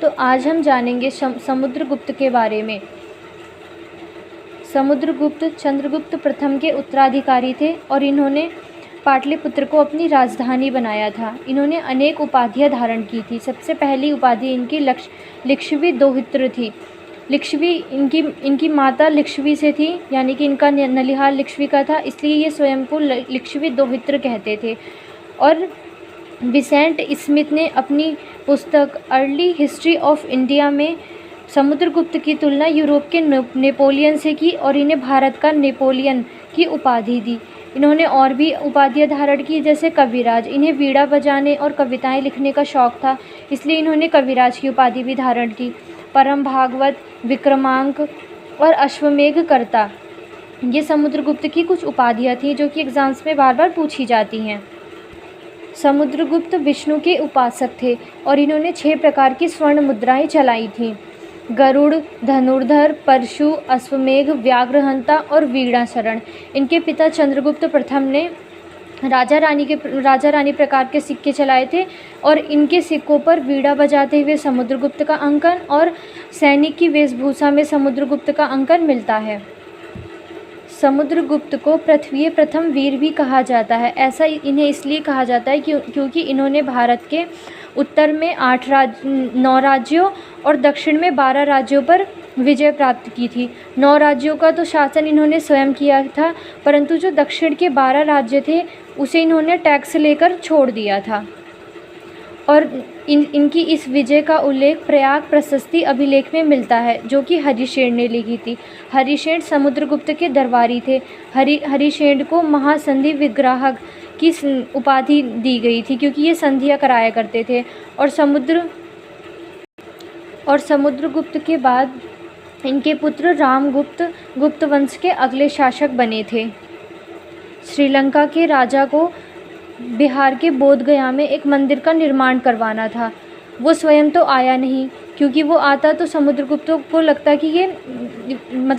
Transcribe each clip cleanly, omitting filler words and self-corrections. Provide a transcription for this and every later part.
तो आज हम जानेंगे समुद्रगुप्त के बारे में। समुद्रगुप्त चंद्रगुप्त प्रथम के उत्तराधिकारी थे और इन्होंने पाटलिपुत्र को अपनी राजधानी बनाया था। इन्होंने अनेक उपाधियां धारण की थी। सबसे पहली उपाधि इनकी लिच्छवी दोहित्र थी। लिच्छवी इनकी माता लिच्छवी से थी, यानी कि इनका नलिहाल लिच्छवी का था, इसलिए ये स्वयं को लिच्छवी दोहित्र कहते थे। और विसेंट स्मिथ ने अपनी पुस्तक अर्ली हिस्ट्री ऑफ इंडिया में समुद्रगुप्त की तुलना यूरोप के नेपोलियन से की और इन्हें भारत का नेपोलियन की उपाधि दी। इन्होंने और भी उपाधियां धारण की, जैसे कविराज। इन्हें वीणा बजाने और कविताएं लिखने का शौक था, इसलिए इन्होंने कविराज की उपाधि भी धारण की। परम भागवत, विक्रमांक और अश्वमेघ कर्ता, ये समुद्रगुप्त की कुछ उपाधियां थीं जो कि एग्जाम्स में बार बार पूछी जाती हैं। समुद्रगुप्त विष्णु के उपासक थे और इन्होंने 6 प्रकार की स्वर्ण मुद्राएं चलाई थीं: गरुड़, धनुर्धर, परशु, अश्वमेघ, व्याघ्रहंता और वीणाशरण। इनके पिता चंद्रगुप्त प्रथम ने राजा रानी प्रकार के सिक्के चलाए थे और इनके सिक्कों पर वीणा बजाते हुए समुद्रगुप्त का अंकन और सैनिक की वेशभूषा में समुद्रगुप्त का अंकन मिलता है। समुद्रगुप्त को पृथ्वी प्रथम वीर भी कहा जाता है। ऐसा इन्हें इसलिए कहा जाता है क्योंकि इन्होंने भारत के उत्तर में 9 राज्यों और दक्षिण में 12 राज्यों पर विजय प्राप्त की थी। 9 राज्यों का तो शासन इन्होंने स्वयं किया था, परंतु जो दक्षिण के 12 राज्य थे उसे इन्होंने टैक्स लेकर छोड़ दिया था। और इनकी इस विजय का उल्लेख प्रयाग प्रशस्ति अभिलेख में मिलता है, जो कि हरिशेन ने लिखी थी। हरिशेन समुद्रगुप्त के दरबारी थे। हरिशेन को महासंधि विग्राहक की उपाधि दी गई थी क्योंकि ये संधियां कराया करते थे। और समुद्रगुप्त के बाद इनके पुत्र रामगुप्त गुप्त वंश के अगले शासक बने थे। श्रीलंका के राजा को बिहार के बोधगया में एक मंदिर का निर्माण करवाना था। वो स्वयं तो आया नहीं, क्योंकि वो आता तो समुद्रगुप्त को लगता कि ये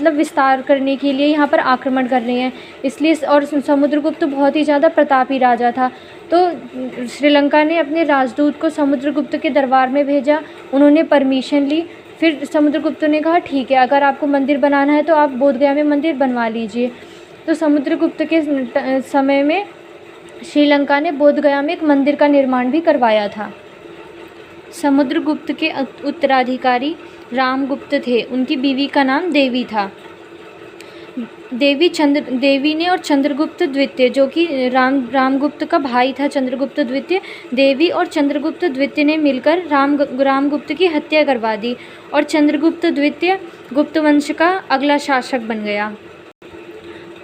विस्तार करने के लिए यहाँ पर आक्रमण कर रहे हैं, इसलिए। और समुद्रगुप्त बहुत ही ज़्यादा प्रतापी राजा था, तो श्रीलंका ने अपने राजदूत को समुद्रगुप्त के दरबार में भेजा। उन्होंने परमिशन ली। फिर समुद्रगुप्त ने कहा, ठीक है, अगर आपको मंदिर बनाना है तो आप बोधगया में मंदिर बनवा लीजिए। तो समुद्रगुप्त के समय में श्रीलंका ने बोधगया में एक मंदिर का निर्माण भी करवाया था। समुद्रगुप्त के उत्तराधिकारी रामगुप्त थे। उनकी बीवी का नाम देवी था। देवी ने और चंद्रगुप्त द्वितीय, जो कि रामगुप्त का भाई था चंद्रगुप्त द्वितीय, देवी और चंद्रगुप्त द्वितीय ने मिलकर रामगुप्त की हत्या करवा दी और चंद्रगुप्त द्वितीय गुप्त वंश का अगला शासक बन गया।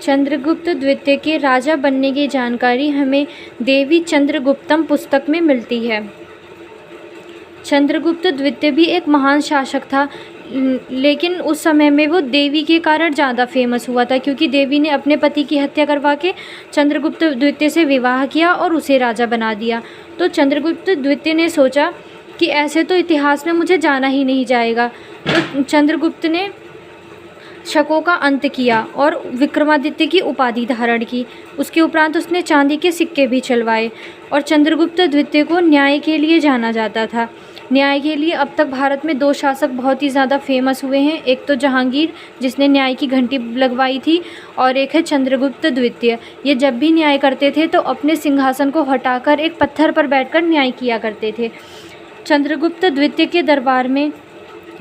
चंद्रगुप्त द्वितीय के राजा बनने की जानकारी हमें देवी चंद्रगुप्तम पुस्तक में मिलती है। चंद्रगुप्त द्वितीय भी एक महान शासक था, लेकिन उस समय में वो देवी के कारण ज़्यादा फेमस हुआ था, क्योंकि देवी ने अपने पति की हत्या करवा के चंद्रगुप्त द्वितीय से विवाह किया और उसे राजा बना दिया। तो चंद्रगुप्त द्वितीय ने सोचा कि ऐसे तो इतिहास में मुझे जाना ही नहीं जाएगा। तो चंद्रगुप्त ने शकों का अंत किया और विक्रमादित्य की उपाधि धारण की। उसके उपरांत उसने चांदी के सिक्के भी चलवाए। और चंद्रगुप्त द्वितीय को न्याय के लिए जाना जाता था। न्याय के लिए अब तक भारत में 2 शासक बहुत ही ज़्यादा फेमस हुए हैं। एक तो जहांगीर, जिसने न्याय की घंटी लगवाई थी, और एक है चंद्रगुप्त द्वितीय। ये जब भी न्याय करते थे तो अपने सिंहासन को हटाकर एक पत्थर पर बैठकर न्याय किया करते थे। चंद्रगुप्त द्वितीय के दरबार में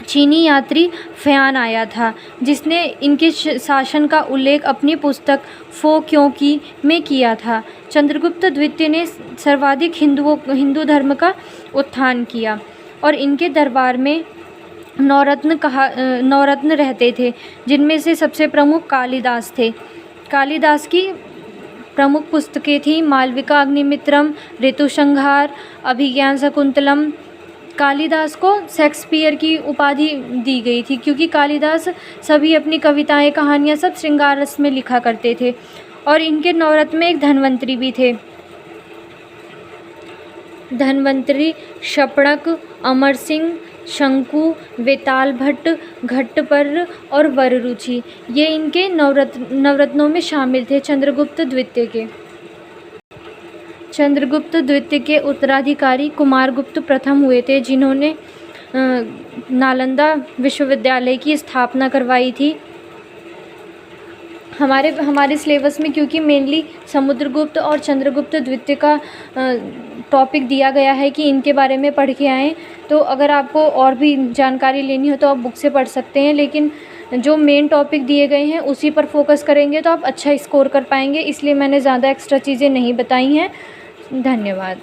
चीनी यात्री फयान आया था, जिसने इनके शासन का उल्लेख अपनी पुस्तक फो क्यों की में किया था। चंद्रगुप्त द्वितीय ने सर्वाधिक हिंदू धर्म का उत्थान किया और इनके दरबार में 9 रत्न रहते थे, जिनमें से सबसे प्रमुख कालिदास थे। कालिदास की प्रमुख पुस्तकें थीं मालविका अग्निमित्रम, ऋतुसंहार, अभिज्ञान शकुंतलम। कालिदास को शेक्सपियर की उपाधि दी गई थी, क्योंकि कालिदास सभी अपनी कविताएं, कहानियां सब श्रृंगार रस में लिखा करते थे। और इनके 9 रत्न में एक धन्वंतरी भी थे। धन्वंतरी शपणक, अमर सिंह, शंकु, वेताल भट्ट, घट्टपर्र और वररुचि, ये इनके नवरत्नों में शामिल थे चंद्रगुप्त द्वितीय के। चंद्रगुप्त द्वितीय के उत्तराधिकारी कुमारगुप्त प्रथम हुए थे, जिन्होंने नालंदा विश्वविद्यालय की स्थापना करवाई थी। हमारे सिलेबस में क्योंकि मेनली समुद्रगुप्त और चंद्रगुप्त द्वितीय का टॉपिक दिया गया है कि इनके बारे में पढ़ के आएँ, तो अगर आपको और भी जानकारी लेनी हो तो आप बुक से पढ़ सकते हैं, लेकिन जो मेन टॉपिक दिए गए हैं उसी पर फोकस करेंगे तो आप अच्छा स्कोर कर पाएंगे, इसलिए मैंने ज़्यादा एक्स्ट्रा चीज़ें नहीं बताई हैं। धन्यवाद।